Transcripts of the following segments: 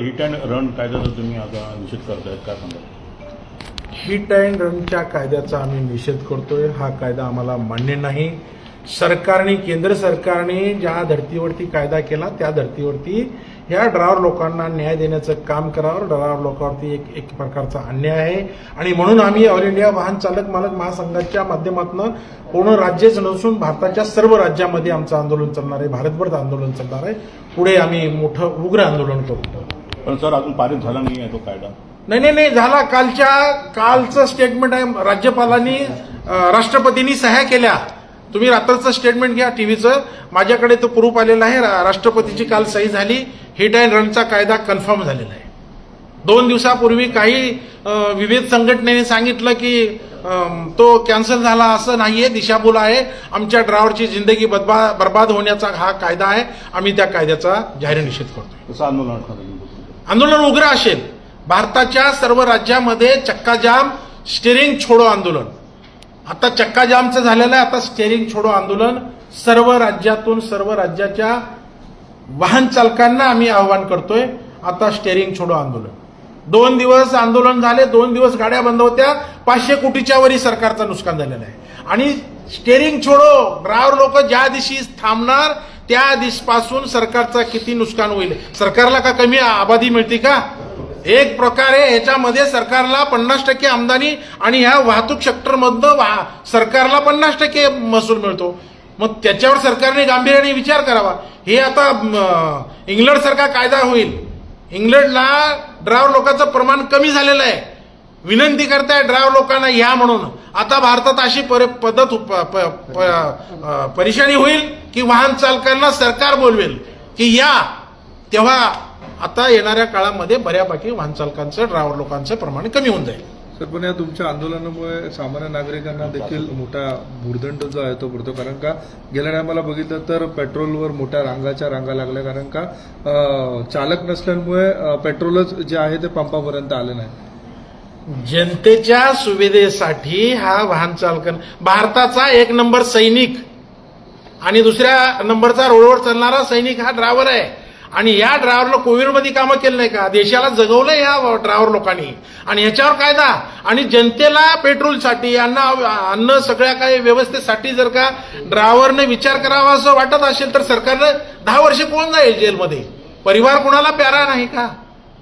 Hit and run कायद्याचा तुम्ही आता निषेध करतायत, काय सांगा? हिट अँड रनच्या कायद्याचा आम्ही निषेध करतोय. हा कायदा आम्हाला मान्य नाही. सरकारने, केंद्र सरकारने ज्या धर्तीवरती कायदा केला त्या धर्तीवरती ह्या ड्रायव्हर लोकांना न्याय देण्याचं काम करावं. ड्रायव्हर लोकांवरती एक प्रकारचा अन्याय आहे आणि म्हणून आम्ही ऑल इंडिया वाहन चालक मालक महासंघाच्या माध्यमातून पूर्ण राज्यच नसून भारताच्या सर्व राज्यामध्ये आमचं आंदोलन चालणार आहे. भारतभर आंदोलन चालणार आहे. पुढे आम्ही मोठं उग्र आंदोलन करू. पण सर, अजून पारित झाला नाही आहे तो कायदा? नाही झाला. कालचं स्टेटमेंट आहे. राज्यपालांनी, राष्ट्रपतींनी सह्या केल्या. तुम्ही रात्रचं स्टेटमेंट घ्या टीव्हीचं, माझ्याकडे तो प्रूफ आलेला आहे. राष्ट्रपतीची काल सही झाली. हिट अँड रनचा कायदा कन्फर्म झालेला आहे. 2 दिवसापूर्वी काही विविध संघटनेने सांगितलं की तो कॅन्सल झाला. असं नाहीये, दिशाभूल आहे. आमच्या ड्रायव्हरची जिंदगी बर्बाद होण्याचा हा कायदा आहे. आम्ही त्या कायद्याचा जाहीर निषेध करतोय. कसं आंदोलन? आंदोलन उग्र असेल. भारताच्या सर्व राज्यामध्ये चक्काजाम, स्टेरिंग छोडो आंदोलन. आता चक्काजामचं झालेलं आहे. आता स्टेरिंग छोडो आंदोलन सर्व राज्यातून, सर्व राज्याच्या वाहन चालकांना आम्ही आवाहन करतोय. आता स्टेरिंग छोडो आंदोलन. 2 दिवस आंदोलन झाले, 2 दिवस गाड्या बंद होत्या. 500 कोटीच्या वरी सरकारचं नुकसान झालेलं आहे. आणि स्टेरिंग छोडो, ड्रायव्हर लोक ज्या दिवशी थांबणार त्या दिवसापासून सरकारचं किती नुकसान होईल. सरकारला का कमी आबादी मिळते का? एक प्रकारे ह्याच्यामध्ये सरकारला 50% आमदानी आणि ह्या वाहतूक सेक्टरमधनं सरकारला 50% महसूल मिळतो. मग त्याच्यावर सरकारने गांभीर्याने विचार करावा. हे आता इंग्लंड सारखा कायदा होईल. इंग्लंडला ड्रायव्हर लोकांचं प्रमाण कमी झालेलं आहे. विनंती करताय ड्रायव्हर लोकांना या म्हणून. आता भारतात अशी पद्धत परेशानी होईल की वाहन चालकांना सरकार बोलवेल की या. तेव्हा आता येणाऱ्या काळामध्ये बऱ्यापैकी वाहन चालकांचं, ड्रायव्हर लोकांचं प्रमाण कमी होऊन जाईल. सर, पण या तुमच्या आंदोलनामुळे सामान्य नागरिकांना देखील मोठा भुर्दंड जो आहे तो पडतो. कारण का गेल्या टायमाला बघितलं तर पेट्रोलवर मोठ्या रांगा लागल्या. कारण का चालक नसल्यामुळे पेट्रोलच जे आहे ते पंपापर्यंत आलं नाही. जनतेच्या सुविधेसाठी हा वाहन चालक भारताचा 1 नंबर सैनिक आणि दुसऱ्या नंबरचा रोडवर चालणारा सैनिक हा ड्रायव्हर आहे. आणि या ड्रायव्हरला कोविडमध्ये कामं केलं नाही का? देशाला जगवलंय या ड्रायव्हर लोकांनी. आणि ह्याच्यावर कायदा आणि जनतेला पेट्रोलसाठी, अन्न सगळ्या काही व्यवस्थेसाठी जर का ड्रायव्हरने विचार करावा असं वाटत असेल तर सरकारनं 10 वर्ष कोण जाईल जेलमध्ये? परिवार कुणाला प्यारा नाही का?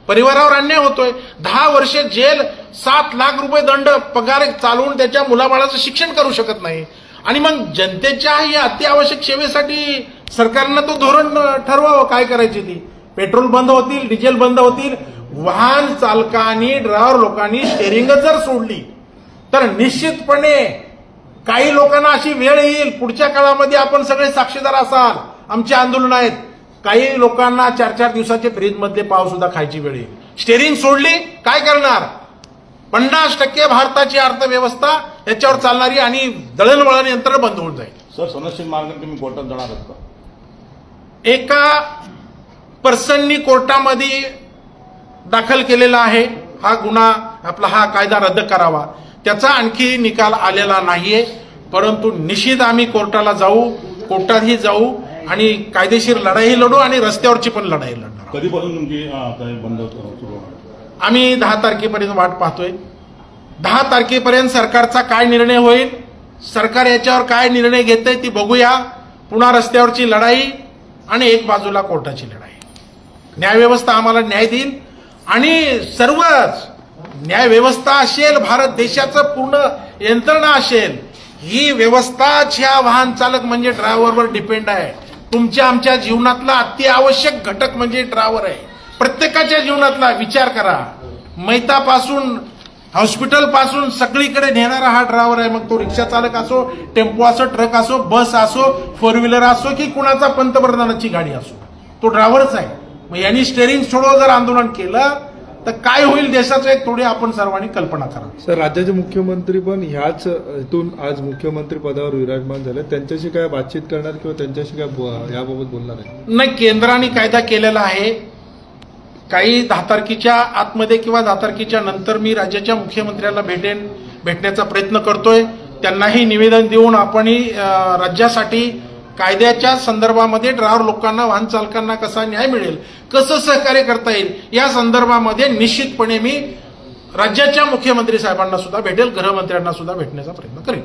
परिवारावर अन्याय होतोय. 10 वर्ष जेल, 7 लाख रुपये दंड, पगार चालवून त्याच्या मुलाबाळाचं शिक्षण करू शकत नाही. आणि मग जनतेच्या या अत्यावश्यक सेवेसाठी सरकारनं तो धोरण ठरवावं काय करायची ती. पेट्रोल बंद होतील, डिझेल बंद होतील. वाहन चालकांनी, ड्रायव्हर लोकांनी स्टेरिंग जर सोडली तर निश्चितपणे काही लोकांना अशी वेळ येईल. पुढच्या काळामध्ये आपण सगळे साक्षीदार असाल. आमचे आंदोलन आहेत. काही लोकांना 4-4 दिवसाचे फ्रीजमधले पाव सुद्धा खायची वेळ येईल. स्टेरिंग सोडली काय करणार? 50% भारताची अर्थव्यवस्था याच्यावर चालणारी आणि दळणवळण यंत्र बंद होऊन जाईल. सर, सनदशील मार्गाने तुम्ही कोर्टात जाणार आहात का? एका पर्सननी कोर्टामध्ये दाखल केलेला आहे हा गुन्हा, आपला हा कायदा रद्द करावा. त्याचा आणखी निकाल आलेला नाहीये. परंतु निश्चित आम्ही कोर्टाला जाऊ, कोर्टातही जाऊ आणि कायदेशीर लढाई लढू आणि रस्त्यावरची पण लढाई लढणार. कधीपासून तुमची बंद सुरू होणार? आम्ही 10 तारखेपर्यंत वाट पाहतोय. 10 तारखेपर्यंत सरकारचा काय निर्णय होईल, सरकार याच्यावर काय निर्णय घेतंय ती बघूया. पुन्हा रस्त्यावरची लढाई आणि एक बाजूला कोर्टाची लढाई. न्यायव्यवस्था आम्हाला न्याय देईल आणि सर्वच न्यायव्यवस्था असेल, भारत देशाचं पूर्ण यंत्रणा असेल. ही व्यवस्थाच्या वाहन चालक म्हणजे ड्रायव्हरवर डिपेंड आहे. तुमच्या आमच्या जीवनातला अत्यावश्यक घटक म्हणजे ड्रायव्हर आहे. प्रत्येकाच्या जीवनातला विचार करा. मैतापासून हॉस्पिटल पासून सगळीकडे नेणारा हा ड्रायव्हर आहे. मग तो रिक्षा चालक असो, टेम्पो असो, ट्रक असो, बस असो, 4 व्हीलर असो की कुणाचा पंतप्रधानाची गाडी असो, तो ड्रायव्हरच आहे. मग यांनी स्टेरिंग छोडो जर आंदोलन केलं तर काय होईल देशाचं एक थोडी आपण सर्वांनी कल्पना करा. सर, राज्याचे मुख्यमंत्री पण ह्याच इथून आज मुख्यमंत्री पदावर विराजमान झाले. त्यांच्याशी काय बातचीत करणार किंवा त्यांच्याशी काय याबाबत बोलणार आहे? नाही, केंद्राने कायदा केलेला आहे. काही 10 तारखेच्या आतमध्ये किंवा 10 तारखेच्या नंतर मी राज्याच्या मुख्यमंत्र्याला भेटण्याचा प्रयत्न करतोय. त्यांनाही निवेदन देऊन आपणही राज्यासाठी कायद्याच्या संदर्भामध्ये ड्रायव्हर लोकांना, वाहन चालकांना कसा न्याय मिळेल, कसं सहकार्य करता येईल या संदर्भामध्ये निश्चितपणे मी राज्याच्या मुख्यमंत्री साहेबांना सुद्धा भेटेल, गृहमंत्र्यांना सुद्धा भेटण्याचा प्रयत्न करेन.